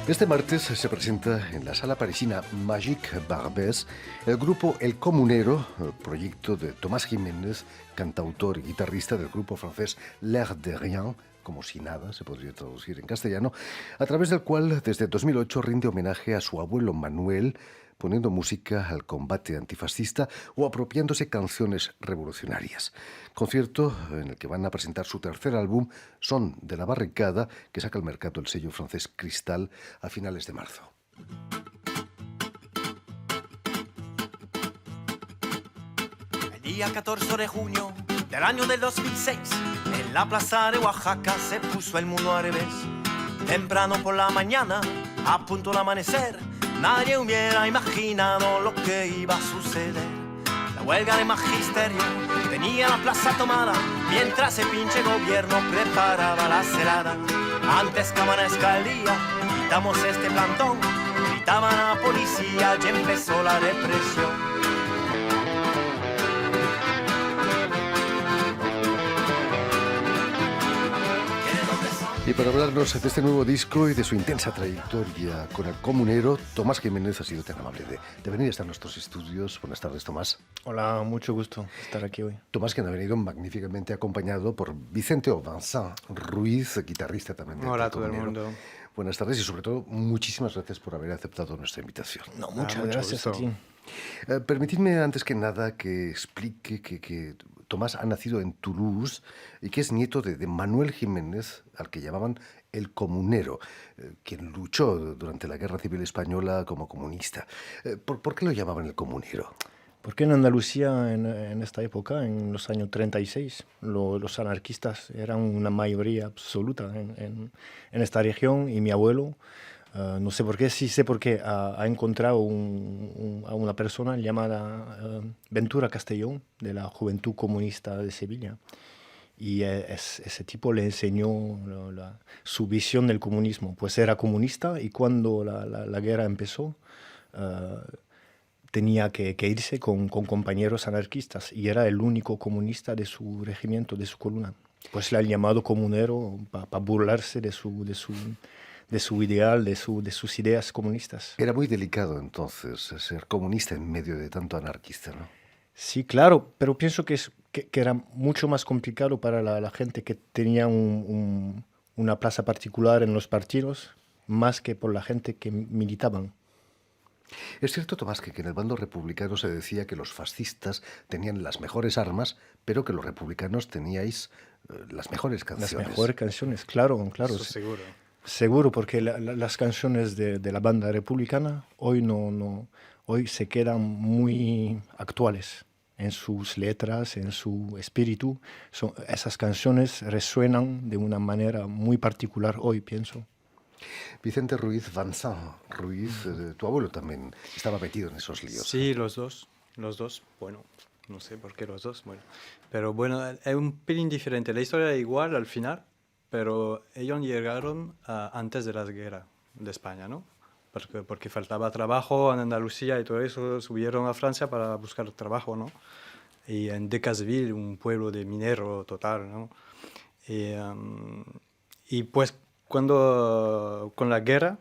Este martes se presenta en la sala parisina Magique Barbès el grupo El Comunero, proyecto de Tomás Jiménez, cantautor y guitarrista del grupo francés L'Air de Rien, como si nada se podría traducir en castellano, a través del cual desde 2008 rinde homenaje a su abuelo Manuel, poniendo música al combate antifascista o apropiándose canciones revolucionarias. Concierto en el que van a presentar su tercer álbum, Son de la Barricada, que saca al mercado el sello francés Cristal a finales de marzo. El día 14 de junio del año del 2006, en la plaza de Oaxaca se puso el mundo al revés. Temprano por la mañana, a punto de amanecer, nadie hubiera imaginado lo que iba a suceder. La huelga de magisterio tenía la plaza tomada, mientras el pinche gobierno preparaba la celada. Antes que amanezca el día, quitamos este plantón, gritaban a la policía y empezó la represión. Y para hablarnos de este nuevo disco y de su intensa trayectoria con El Comunero, Tomás Jiménez ha sido tan amable de venir a nuestros estudios. Buenas tardes, Tomás. Hola, mucho gusto estar aquí hoy. Tomás, que ha venido magníficamente acompañado por Vicente o Vincent Ruiz, guitarrista también. Hola a todo el mundo. Buenas tardes y sobre todo muchísimas gracias por haber aceptado nuestra invitación. No, muchas gracias a ti. Permitidme antes que nada que explique que Tomás ha nacido en Toulouse y que es nieto de Manuel Jiménez, al que llamaban el Comunero, quien luchó durante la Guerra Civil Española como comunista. ¿Por qué lo llamaban el Comunero? Porque en Andalucía, en esta época, en los años 36, los anarquistas eran una mayoría absoluta en esta región y mi abuelo, no sé por qué, sí sé por qué, ha encontrado a una persona llamada Ventura Castellón, de la Juventud Comunista de Sevilla. Y ese tipo le enseñó su visión del comunismo. Pues era comunista y cuando la guerra empezó, tenía que irse con compañeros anarquistas y era el único comunista de su regimiento, de su columna. Pues le han llamado comunero para burlarse de su ideal, de sus ideas comunistas. Era muy delicado entonces ser comunista en medio de tanto anarquista, ¿no? Sí, claro, pero pienso que era mucho más complicado para la gente que tenía una plaza particular en los partidos, más que por la gente que militaban. Es cierto, Tomás, que en el bando republicano se decía que los fascistas tenían las mejores armas, pero que los republicanos teníais las mejores canciones. Las mejores canciones, claro. Eso seguro. Seguro, porque las canciones de la banda republicana hoy hoy se quedan muy actuales en sus letras, en su espíritu. Esas canciones resuenan de una manera muy particular hoy, pienso. Vicente Ruiz, Vincent Ruiz, tu abuelo también estaba metido en esos líos. Sí, los dos. Bueno, no sé por qué los dos, bueno. Pero bueno, es un pelín diferente. La historia es igual al final, pero ellos llegaron antes de la guerra de España, ¿no? Porque faltaba trabajo en Andalucía y todo eso, subieron a Francia para buscar trabajo, ¿no? Y en Decazeville, un pueblo de minero total, ¿no? Y pues cuando con la guerra,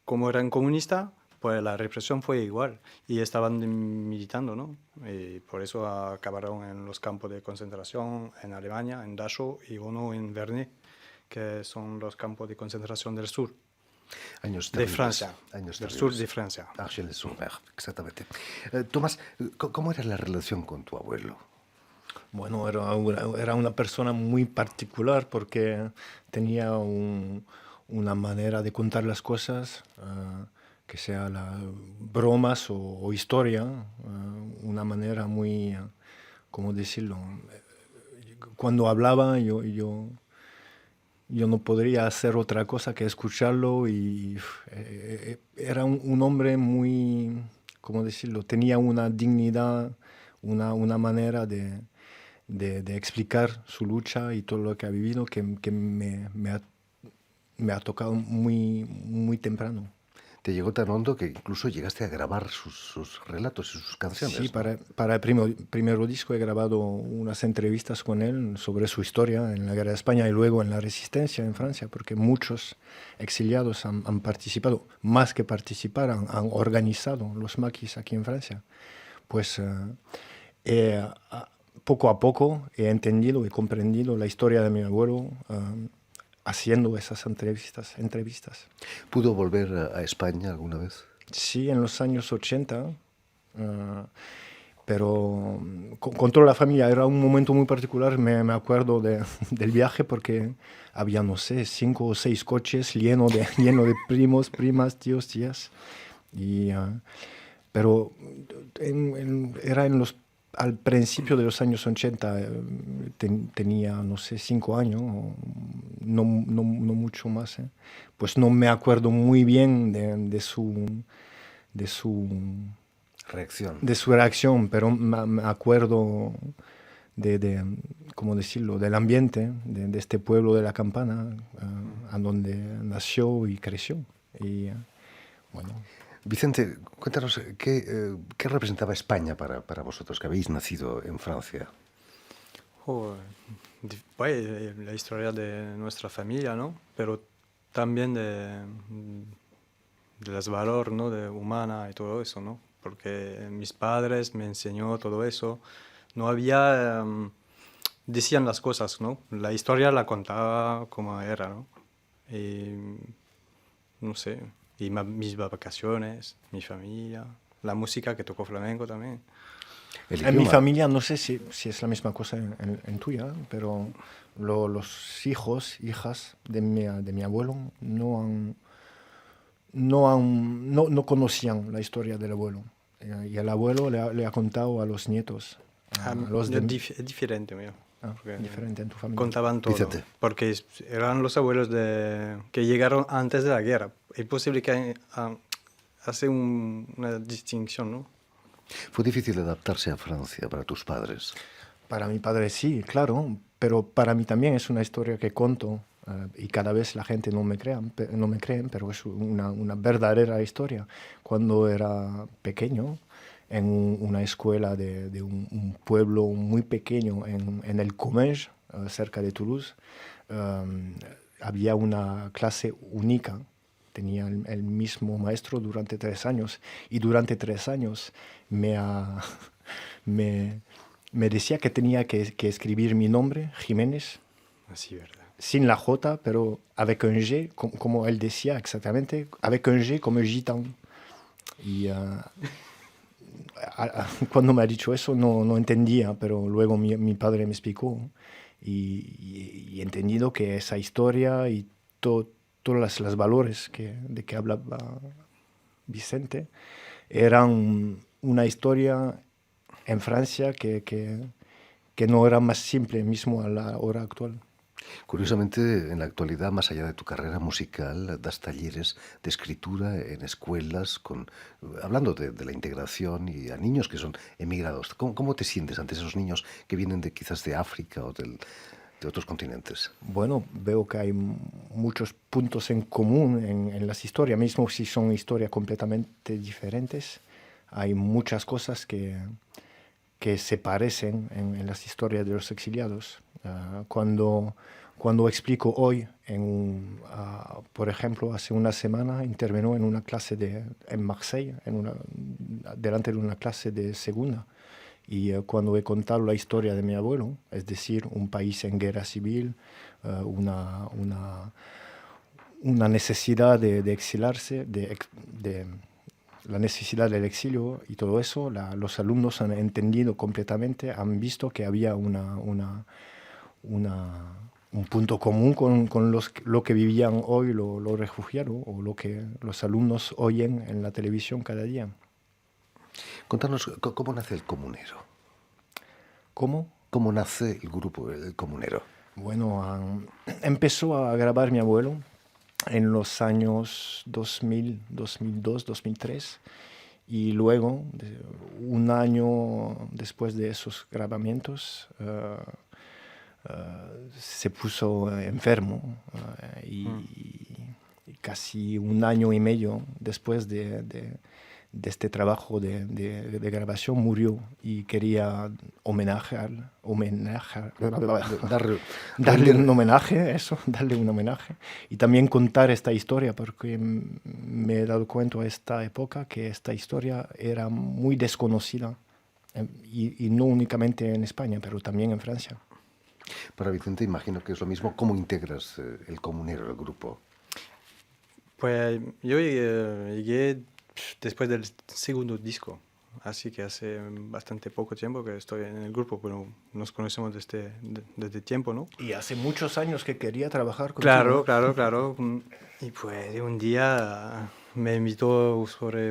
como eran comunistas, pues la represión fue igual y estaban militando, ¿no? Y por eso acabaron en los campos de concentración en Alemania, en Dachau y uno en Vernet, que son los campos de concentración del sur. Años de Francia, años del sur de Francia. Argelès-sur-Mer, exactamente. Tomás, ¿cómo era la relación con tu abuelo? Bueno, era una persona muy particular porque tenía una manera de contar las cosas, que sea bromas o historia, una manera muy, ¿cómo decirlo? Cuando hablaba yo no podría hacer otra cosa que escucharlo y era un hombre muy, ¿cómo decirlo? Tenía una dignidad, una manera de explicar su lucha y todo lo que ha vivido que me ha tocado muy, muy temprano. te llegó tan hondo que incluso llegaste a grabar sus relatos y sus canciones. Sí, ¿no? para el primer disco he grabado unas entrevistas con él sobre su historia en la Guerra de España y luego en la Resistencia en Francia, porque muchos exiliados han participado, más que participar, han organizado los maquis aquí en Francia. Pues poco a poco he entendido y comprendido la historia de mi abuelo haciendo esas entrevistas. ¿Pudo volver a España alguna vez? Sí, en los años 80, pero con toda la familia era un momento muy particular. Me acuerdo del viaje porque había, no sé, 5 o 6 coches lleno de primos, primas, tíos, tías. Pero era al principio de los años 80, tenía, no sé, 5 años, no mucho más. Pues no me acuerdo muy bien de su reacción, pero me acuerdo ¿cómo decirlo?, del ambiente de este pueblo de La Campana, a donde nació y creció. Y bueno. Vicente, cuéntanos, ¿qué representaba España para vosotros, que habéis nacido en Francia? Pues, la historia de nuestra familia, ¿no? Pero también de los valores, ¿no? De humana y todo eso, ¿no? Porque mis padres me enseñó todo eso. No había... decían las cosas, ¿no? La historia la contaba como era, ¿no? Y no sé... Y mis vacaciones, mi familia, la música que tocó flamenco también. En mi familia, no sé si es la misma cosa en tuya, pero los hijas de mi abuelo no conocían la historia del abuelo. Y el abuelo le ha contado a los nietos. Es diferente, mío. Diferente en tu familia. Contaban todo, Vicente. porque eran los abuelos que llegaron antes de la guerra. Es posible que hace una distinción, ¿no? ¿Fue difícil adaptarse a Francia para tus padres? Para mi padre sí, claro, pero para mí también es una historia que cuento y cada vez la gente no me creen, pero es una verdadera historia. Cuando era pequeño, en una escuela de un pueblo muy pequeño en el Comminges, cerca de Toulouse, había una clase única. Tenía el mismo maestro durante 3 años y durante 3 años me decía que tenía que escribir mi nombre, Jiménez, Así, ¿verdad? sin la J, pero avec un G, como él decía exactamente, avec un G como gitan. Y cuando me ha dicho eso no entendía, pero luego mi padre me explicó y he entendido que esa historia y todos los valores de que hablaba Vicente eran una historia en Francia que no era más simple mismo a la hora actual. Curiosamente, en la actualidad, más allá de tu carrera musical, das talleres de escritura en escuelas, hablando de la integración y a niños que son emigrados. ¿Cómo te sientes ante esos niños que vienen quizás de África o de otros continentes? Bueno, veo que hay muchos puntos en común en las historias, mismo si son historias completamente diferentes. Hay muchas cosas que se parecen en las historias de los exiliados. Cuando explico hoy, por ejemplo, hace una semana intervino en una clase en Marseille, delante de una clase de segunda. Y cuando he contado la historia de mi abuelo, es decir, un país en guerra civil, una necesidad de exilarse, la necesidad del exilio y todo eso, los alumnos han entendido completamente, han visto que había un punto común con lo que vivían hoy los refugiados o lo que los alumnos oyen en la televisión cada día. Contanos, ¿cómo nace el Comunero? ¿Cómo? ¿Cómo nace el grupo El Comunero? Bueno, empezó a grabar mi abuelo en los años 2000, 2002, 2003 y luego, un año después de esos grabamientos, se puso enfermo y casi un año y medio después de este trabajo de grabación, murió y quería darle un homenaje, eso, darle un homenaje y también contar esta historia, porque me he dado cuenta a esta época que esta historia era muy desconocida y no únicamente en España, pero también en Francia. Para Vicente, imagino que es lo mismo. ¿Cómo integras el Comunero, el grupo? Pues yo llegué después del segundo disco, así que hace bastante poco tiempo que estoy en el grupo, pero nos conocemos desde tiempo, ¿no? Y hace muchos años que quería trabajar contigo. Claro, claro, claro. Y pues un día me invitó sobre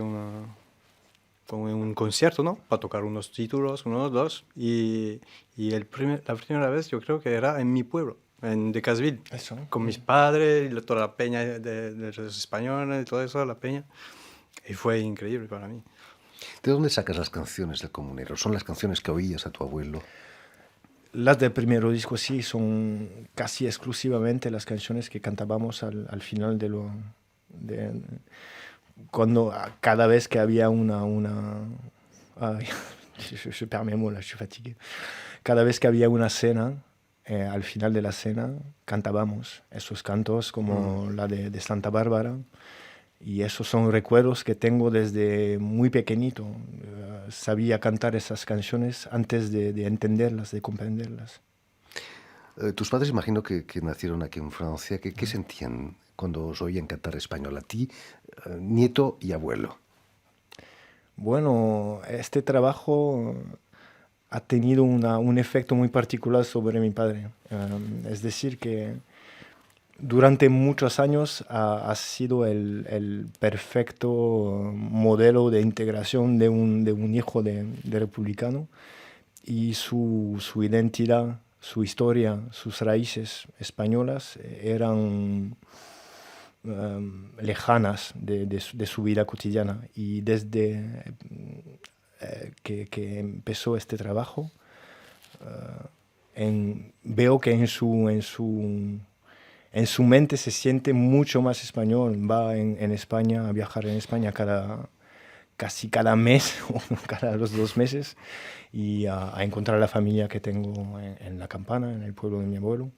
como un concierto, ¿no? Para tocar unos títulos, unos dos. Y la primera vez yo creo que era en mi pueblo, en Decazeville. Eso. Con mis padres, y toda la peña de los españoles y todo eso, la peña. Y fue increíble para mí. ¿De dónde sacas las canciones del Comunero? ¿Son las canciones que oías a tu abuelo? Las del primer disco sí, son casi exclusivamente las canciones que cantábamos al final cuando cada vez que había ay, je perds mes mots là, je suis fatigué. Cada vez que había una cena, al final de la cena cantábamos esos cantos como la de Santa Bárbara. Y esos son recuerdos que tengo desde muy pequeñito. Sabía cantar esas canciones antes de entenderlas, de comprenderlas. Tus padres imagino que nacieron aquí en Francia. ¿Qué sentían cuando os oían cantar español? A ti, nieto y abuelo. Bueno, este trabajo ha tenido un efecto muy particular sobre mi padre. Es decir, que durante muchos años ha sido el perfecto modelo de integración de un hijo de republicano, y su identidad, su historia, sus raíces españolas eran lejanas de su vida cotidiana. Y desde que empezó este trabajo, veo que en su mente se siente mucho más español. Va en España, a viajar en España casi cada mes o cada los 2 meses, y a encontrar a la familia que tengo en La Campana, en el pueblo de mi abuelo.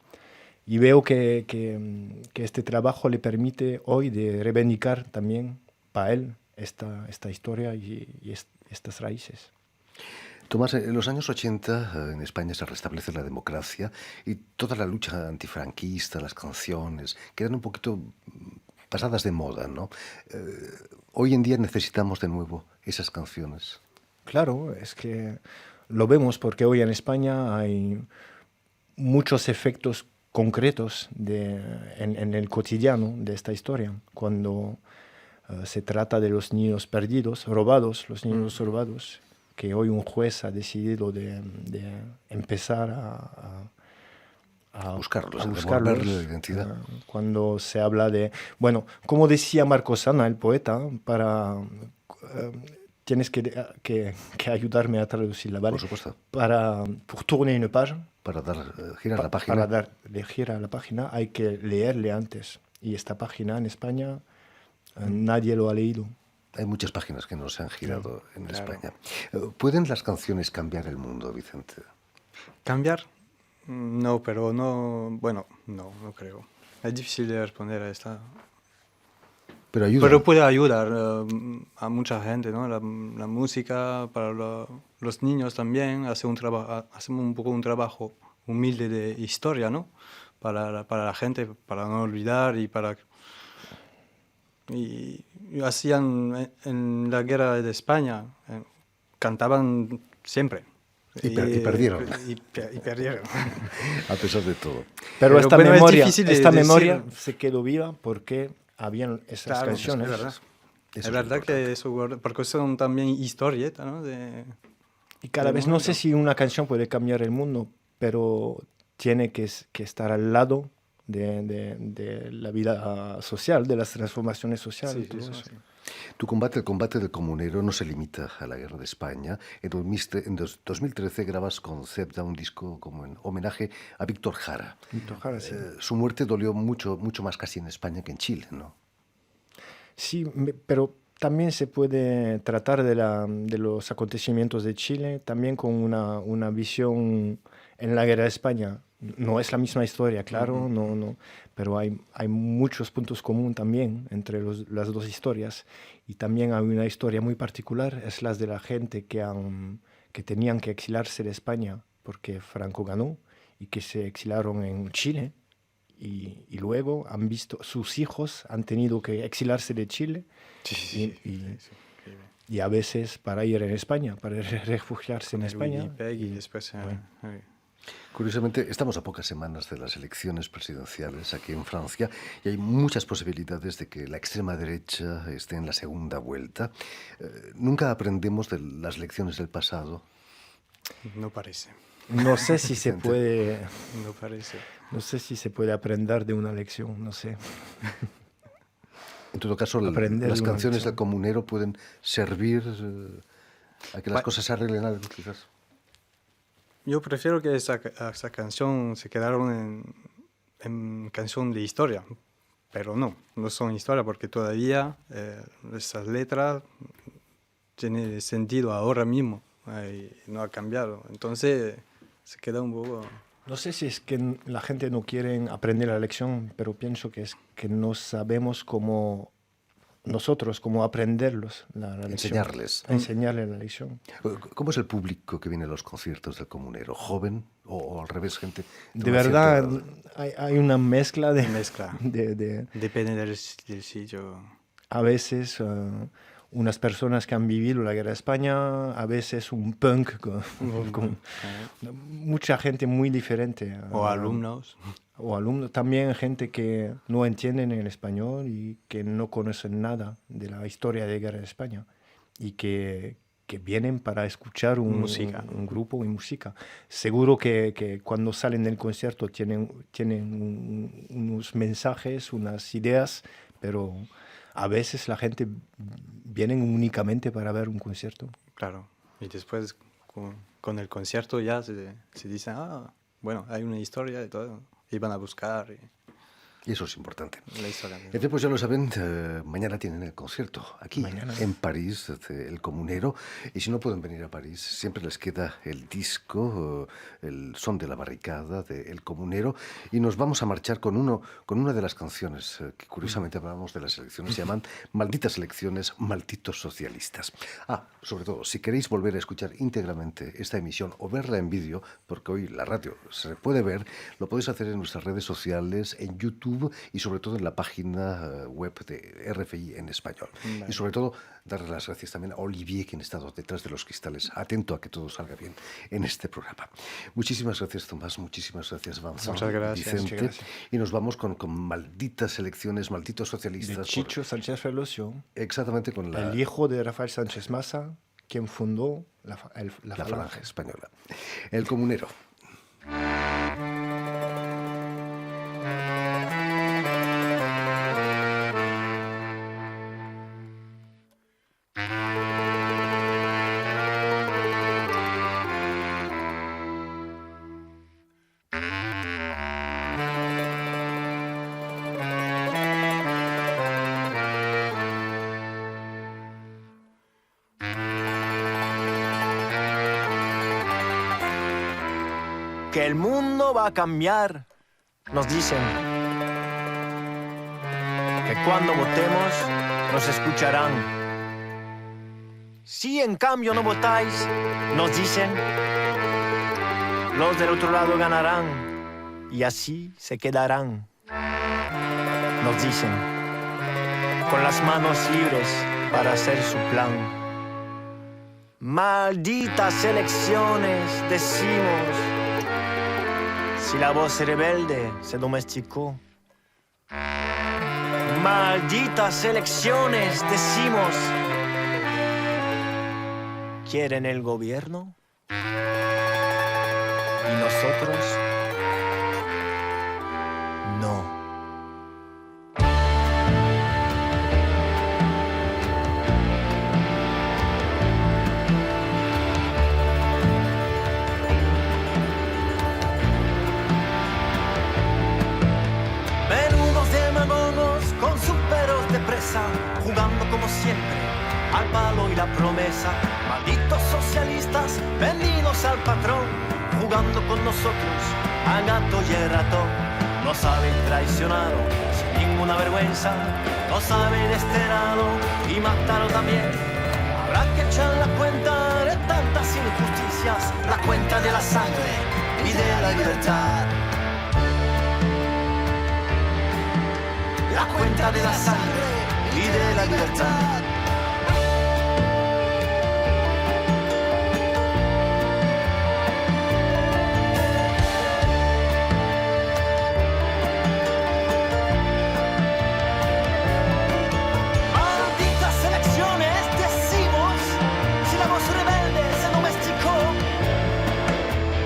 Y veo que este trabajo le permite hoy de reivindicar también para él esta historia y estas raíces. Tomás, en los años 80 en España se restablece la democracia y toda la lucha antifranquista, las canciones, quedan un poquito pasadas de moda, ¿no? Hoy en día necesitamos de nuevo esas canciones. Claro, es que lo vemos porque hoy en España hay muchos efectos concretos en el cotidiano de esta historia. Cuando se trata de los niños perdidos, los niños robados, que hoy un juez ha decidido de empezar a buscarlos, a buscarlos. devolverle la identidad. Cuando se habla de... Bueno, como decía Marco Sana, el poeta, tienes que ayudarme a traducirla, ¿vale? Por supuesto. Pour tourner une page, para dar gira a la página. Para darle gira a la página hay que leerle antes. Y esta página en España nadie lo ha leído. Hay muchas páginas que no se han girado en España. ¿Pueden las canciones cambiar el mundo, Vicente? ¿Cambiar? No, pero no creo. Es difícil de responder a esta. Pero ayuda. Pero puede ayudar a mucha gente, ¿no? La música para los niños también hacemos un poco un trabajo humilde de historia, ¿no? Para la gente, para no olvidar y hacían en la guerra de España, cantaban siempre. Y perdieron. Y perdieron. A pesar de todo. Pero esta bueno, memoria se quedó viva porque habían esas canciones. Es verdad. Eso Es verdad importante. que eso, porque son también historietas, ¿no? Y cada vez no sé si una canción puede cambiar el mundo, pero tiene que estar al lado de la vida social, de las transformaciones sociales. Sí, todo eso eso. sí. El combate del Comunero no se limita a la guerra de España. En 2013 grabas con Zebda un disco como en homenaje a Víctor Jara. Víctor Jara, sí. Su muerte dolió mucho más casi en España que en Chile, ¿no? Sí, pero también se puede tratar de los acontecimientos de Chile también con una visión en la guerra de España. No es la misma historia, claro, no, pero hay muchos puntos comunes también entre las dos historias. Y también hay una historia muy particular, es la de la gente que tenían que exiliarse de España porque Franco ganó y que se exiliaron en Chile. Y luego han visto, sus hijos han tenido que exiliarse de Chile y a veces para ir en España, para refugiarse en España. Y después... Curiosamente, estamos a pocas semanas de las elecciones presidenciales aquí en Francia y hay muchas posibilidades de que la extrema derecha esté en la segunda vuelta. Nunca aprendemos de las lecciones del pasado. No parece. No sé si se puede... No parece. No sé si se puede aprender de una lección, no sé. En todo caso, las canciones del comunero pueden servir a que las cosas se arreglen algo, quizás. Yo prefiero que esa canción se quedaron en canción de historia, pero no son historia porque todavía esas letras tienen sentido ahora mismo y no ha cambiado. Entonces se queda un poco... No sé si es que la gente no quiere aprender la lección, pero pienso que es que no sabemos cómo aprenderlos la lección. Enseñarles la lección. ¿Cómo es el público que viene a los conciertos del comunero? ¿Joven o al revés, gente? De verdad, hay una mezcla de... Depende del sitio. A veces unas personas que han vivido la guerra de España, a veces un punk con mucha gente muy diferente. O alumnos. O alumnos, también gente que no entienden el español y que no conocen nada de la historia de la guerra de España y que vienen para escuchar un grupo y música. Seguro que cuando salen del concierto tienen unos mensajes, unas ideas, pero a veces la gente viene únicamente para ver un concierto. Claro, y después con el concierto ya se dice, bueno, hay una historia y todo. Y van a buscar. Y eso es importante. La historia. Entonces, pues ya lo saben, mañana tienen el concierto aquí en París, El Comunero. Y si no pueden venir a París, siempre les queda el disco, el son de la barricada de El Comunero. Y nos vamos a marchar con una de las canciones que curiosamente hablamos de las elecciones. Se llaman Malditas elecciones, malditos socialistas. Sobre todo, si queréis volver a escuchar íntegramente esta emisión o verla en vídeo, porque hoy la radio se puede ver, lo podéis hacer en nuestras redes sociales, en YouTube y sobre todo en la página web de RFI en español. Vale. Y sobre todo, darle las gracias también a Olivier, quien ha estado detrás de los cristales, atento a que todo salga bien en este programa. Muchísimas gracias, Tomás. Muchísimas gracias, Vincent. Muchas gracias. Vicente. Muchas gracias. Y nos vamos con malditas elecciones, malditos socialistas. De Chicho Sánchez Ferlosio. Exactamente, con el hijo de Rafael Sánchez Massa, quien fundó la Falange Española. El Comunero. Que el mundo va a cambiar, nos dicen. Que cuando votemos, nos escucharán. Si en cambio no votáis, nos dicen, los del otro lado ganarán y así se quedarán. Nos dicen, con las manos libres para hacer su plan. Malditas elecciones, decimos. Si la voz rebelde se domesticó. Malditas elecciones, decimos. ¿Quieren el gobierno? ¿Y nosotros? No. palo y la promesa. Malditos socialistas, vendidos al patrón, jugando con nosotros a gato y el ratón. Nos habéis traicionado sin ninguna vergüenza, nos habéis desterrado y matado también. Habrá que echar la cuenta de tantas injusticias, la cuenta de la sangre y de la libertad. La cuenta de la sangre y de la libertad. Malditas elecciones, decimos, si la voz rebelde se domesticó.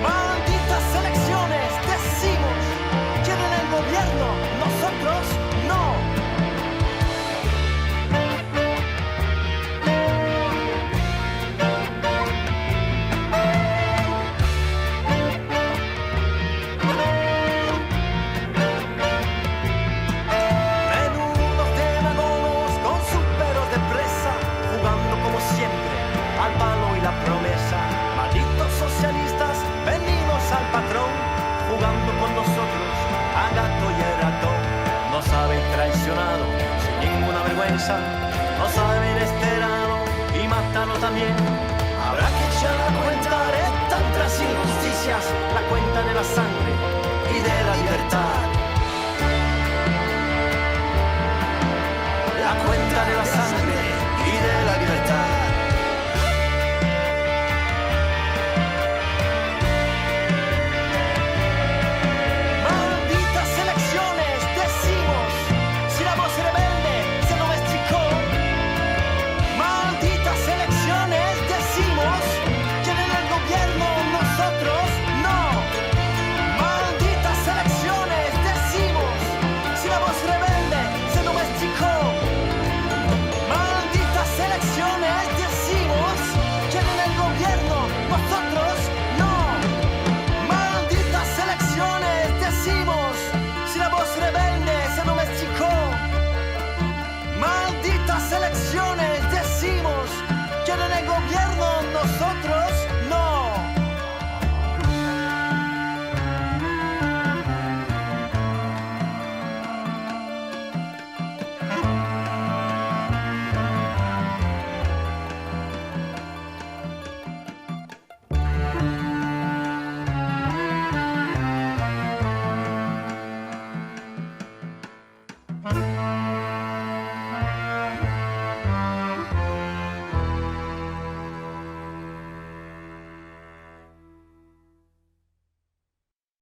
Malditas elecciones, decimos, quieren el gobierno, nosotros no. Menudos demagogos con sus pelos de presa, jugando como siempre al palo y la promesa. Malditos socialistas, vendidos al patrón, jugando con nosotros a gato y el ratón. Nos habéis traicionado sin ninguna vergüenza, nos habéis desterrado y matado también. Habrá que echar la cuenta de tantas injusticias, la cuenta de la sangre y de la libertad.